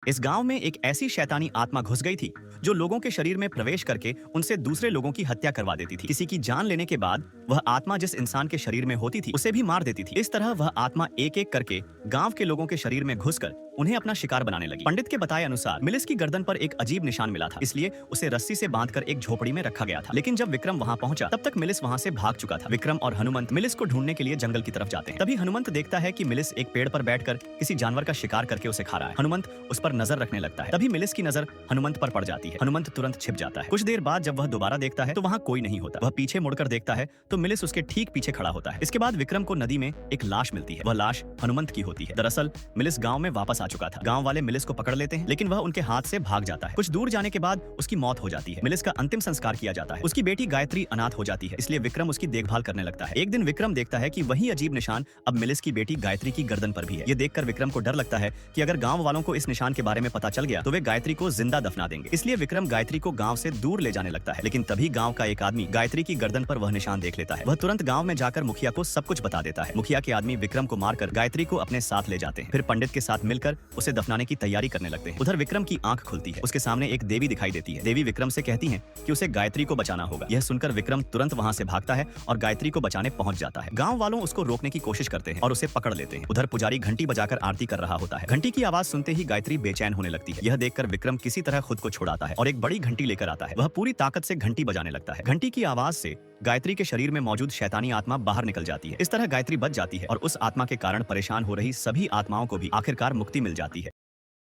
इस गांव में एक ऐसी शैतानी आत्मा घुस गई थी जो लोगों के शरीर में प्रवेश करके उनसे दूसरे लोगों की हत्या करवा देती थी। किसी की जान लेने के बाद वह आत्मा जिस इंसान के शरीर में होती थी उसे भी मार देती थी। इस तरह वह आत्मा एक एक करके गांव के लोगों के शरीर में घुसकर उन्हें अपना शिकार बनाने लगी। पंडित के बताए अनुसार मिलिस की गर्दन पर एक अजीब निशान मिला था, इसलिए उसे रस्सी से बांधकर एक झोपड़ी में रखा गया था। लेकिन जब विक्रम वहां पहुंचा तब तक मिलिस वहां से भाग चुका था। विक्रम और हनुमंत मिलिस को ढूंढने के लिए जंगल की तरफ जाते हैं। तभी हनुमंत देखता है कि मिलिस एक पेड़ पर बैठकर किसी जानवर का शिकार करके उसे खा रहा है। हनुमंत उस पर नजर रखने लगता है। तभी मिलिस की नजर हनुमंत पर पड़ जाती है। हनुमंत तुरंत छिप जाता है। कुछ देर बाद जब वह दोबारा देखता है तो वहां कोई नहीं होता। वह पीछे मुड़कर देखता है तो मिलिस उसके ठीक पीछे खड़ा होता है। इसके बाद विक्रम को नदी में एक लाश मिलती है। वह लाश हनुमंत की होती है। दरअसल मिलिस गांव में वापस आ चुका था। गांव वाले मिलिस को पकड़ लेते हैं, लेकिन वह उनके हाथ से भाग जाता है। कुछ दूर जाने के बाद उसकी मौत हो जाती है। मिलिस का अंतिम संस्कार किया जाता है। उसकी बेटी गायत्री अनाथ हो जाती है, इसलिए विक्रम उसकी देखभाल करने लगता है। एक दिन विक्रम देखता है कि वही अजीब निशान अब मिलिस की बेटी गायत्री की गर्दन पर भी है। ये देखकर विक्रम को डर लगता है कि अगर गांव वालों को इस निशान के बारे में पता चल गया तो वे गायत्री को जिंदा दफना देंगे। इसलिए विक्रम गायत्री को गांव से दूर ले जाने लगता है। लेकिन तभी गांव का एक आदमी गायत्री की गर्दन पर वह निशान देख लेता है। वह तुरंत गांव में जाकर मुखिया को सब कुछ बता देता है। मुखिया के आदमी विक्रम को मारकर गायत्री को अपने साथ ले जाते हैं। फिर पंडित के साथ मिलकर उसे दफनाने की तैयारी करने लगते हैं। उधर विक्रम की आंख खुलती है। उसके सामने एक देवी दिखाई देती है। देवी विक्रम से कहती है कि उसे गायत्री को बचाना होगा। यह सुनकर विक्रम तुरंत वहां से भागता है और गायत्री को बचाने पहुंच जाता है। गांव वालों उसको रोकने की कोशिश करते हैं और उसे पकड़ लेते हैं। उधर पुजारी घंटी बजाकर आरती कर रहा होता है। घंटी की आवाज सुनते ही गायत्री बेचैन होने लगती है। यह देखकर विक्रम किसी तरह खुद को छुड़ाता है और एक बड़ी घंटी लेकर आता है। वह पूरी ताकत से घंटी बजाने लगता है। घंटी की आवाज से गायत्री के शरीर में मौजूद शैतानी आत्मा बाहर निकल जाती है। इस तरह गायत्री बच जाती है और उस आत्मा के कारण परेशान हो रही सभी आत्माओं को भी आखिरकार मुक्ति मिल जाती है।